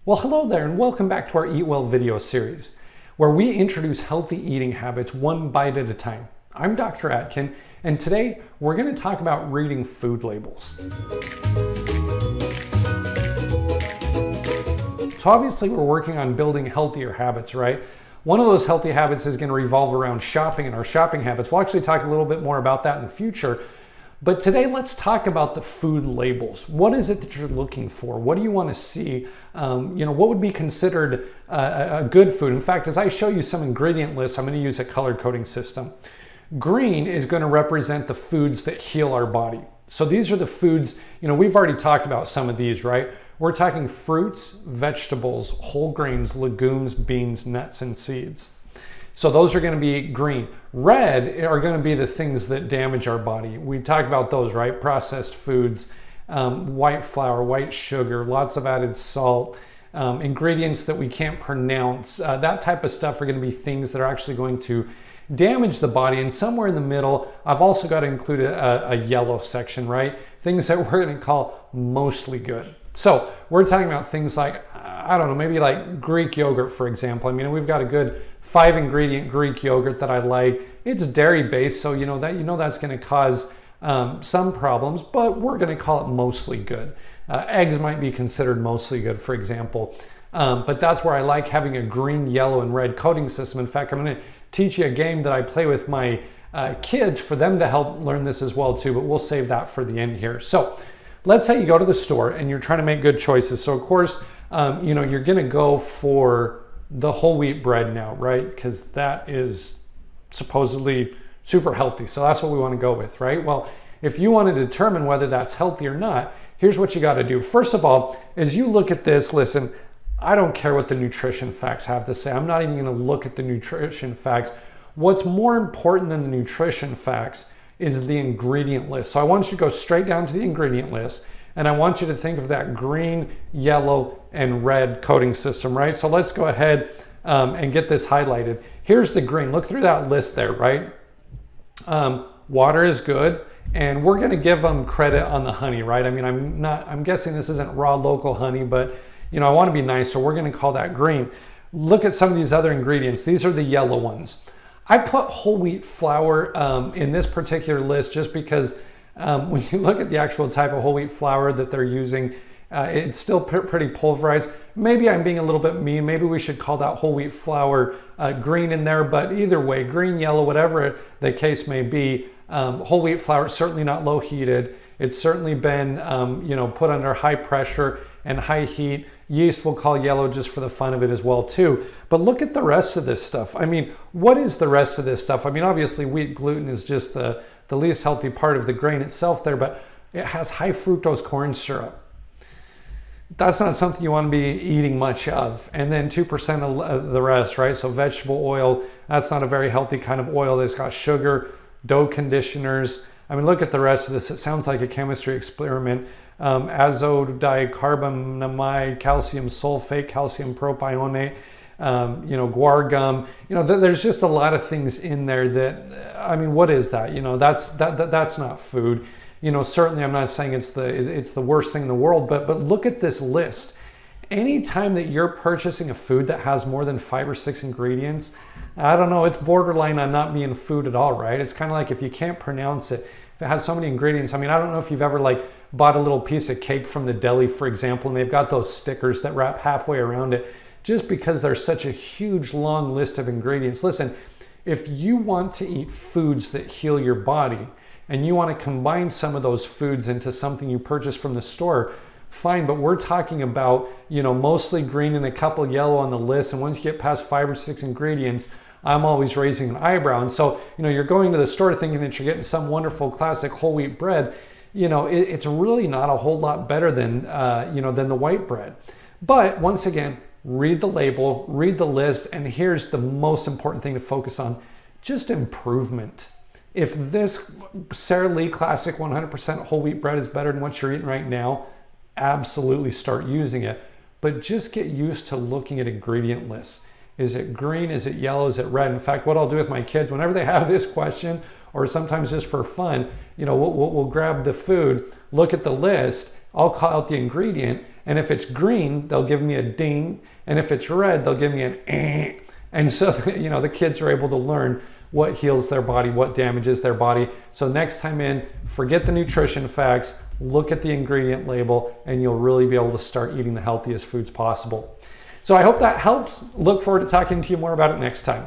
Well, hello there and welcome back to our Eat Well video series, where we introduce healthy eating habits one bite at a time. I'm Dr. Atkin, and today we're going to talk about reading food labels. So obviously we're working on building healthier habits, right? One of those healthy habits is going to revolve around shopping and our shopping habits. We'll actually talk a little bit more about that in the future. But today, let's talk about the food labels. What is it that you're looking for? What do you want to see? What would be considered a good food? In fact, as I show you some ingredient lists, I'm going to use a color coding system. Green is going to represent the foods that heal our body. So these are the foods, we've already talked about some of these, right? We're talking fruits, vegetables, whole grains, legumes, beans, nuts, and seeds. So those are going to be green. Red are going to be the things that damage our body. We talk about those, right? Processed foods, white flour, white sugar, lots of added salt, ingredients that we can't pronounce. That type of stuff are going to be things that are actually going to damage the body. And somewhere in the middle, I've also got to include a yellow section, right? Things that we're going to call mostly good. So we're talking about things like, maybe like Greek yogurt, for example. We've got a good 5-ingredient Greek yogurt that I like. It's dairy based, so that's going to cause some problems, but we're going to call it mostly good. Eggs might be considered mostly good, for example. But that's where I like having a green, yellow, and red coding system. In fact, I'm going to teach you a game that I play with my kids for them to help learn this as well too, but we'll save that for the end here. So let's say you go to the store and you're trying to make good choices. So of course, you're going to go for the whole wheat bread now, right? Because that is supposedly super healthy. So that's what we want to go with, right? Well, if you want to determine whether that's healthy or not, here's what you got to do. First of all, as you look at this, listen, I don't care what the nutrition facts have to say. I'm not even going to look at the nutrition facts. What's more important than the nutrition facts is the ingredient list. So I want you to go straight down to the ingredient list, and I want you to think of that green, yellow, and red coding system, right? So let's go ahead and get this highlighted. Here's the green. Look through that list there, right? Water is good, and we're going to give them credit on the honey, right? I'm guessing this isn't raw local honey, but I want to be nice, so we're going to call that green. Look at some of these other ingredients. These are the yellow ones. I put whole wheat flour in this particular list just because when you look at the actual type of whole wheat flour that they're using, it's still pretty pulverized. Maybe I'm being a little bit mean. Maybe we should call that whole wheat flour green in there, but either way, green, yellow, whatever the case may be, whole wheat flour is certainly not low heated. It's certainly been put under high pressure and high heat. Yeast we'll call yellow just for the fun of it as well too. But look at the rest of this stuff. What is the rest of this stuff? Obviously wheat gluten is just the least healthy part of the grain itself there, but it has high fructose corn syrup. That's not something you want to be eating much of. And then 2% of the rest, right? So vegetable oil, that's not a very healthy kind of oil. It's got sugar, dough conditioners. Look at the rest of this. It sounds like a chemistry experiment. Azodicarbonamide, calcium sulfate, calcium propionate, guar gum. There's just a lot of things in there that, what is that? That's not food. Certainly I'm not saying it's the worst thing in the world, but look at this list. Anytime that you're purchasing a food that has more than 5 or 6 ingredients, I don't know, it's borderline on not being food at all, right? It's kind of like if you can't pronounce it, if it has so many ingredients. I don't know if you've ever bought a little piece of cake from the deli, for example, and they've got those stickers that wrap halfway around it just because there's such a huge long list of ingredients. Listen, if you want to eat foods that heal your body and you want to combine some of those foods into something you purchase from the store, fine, but we're talking about, mostly green and a couple yellow on the list. And once you get past 5 or 6 ingredients, I'm always raising an eyebrow. And so, you're going to the store thinking that you're getting some wonderful classic whole wheat bread. It's really not a whole lot better than the white bread. But once again, read the label, read the list, and here's the most important thing to focus on, just improvement. If this Sara Lee Classic 100% whole wheat bread is better than what you're eating right now, absolutely start using it. But just get used to looking at ingredient lists. Is it green? Is it yellow? Is it red? In fact, what I'll do with my kids, whenever they have this question, or sometimes just for fun, we'll grab the food, look at the list, I'll call out the ingredient, And if it's green, they'll give me a ding. And if it's red, they'll give me an eh. And so, the kids are able to learn what heals their body, what damages their body. So next time in, forget the nutrition facts, look at the ingredient label, and you'll really be able to start eating the healthiest foods possible. So I hope that helps. Look forward to talking to you more about it next time.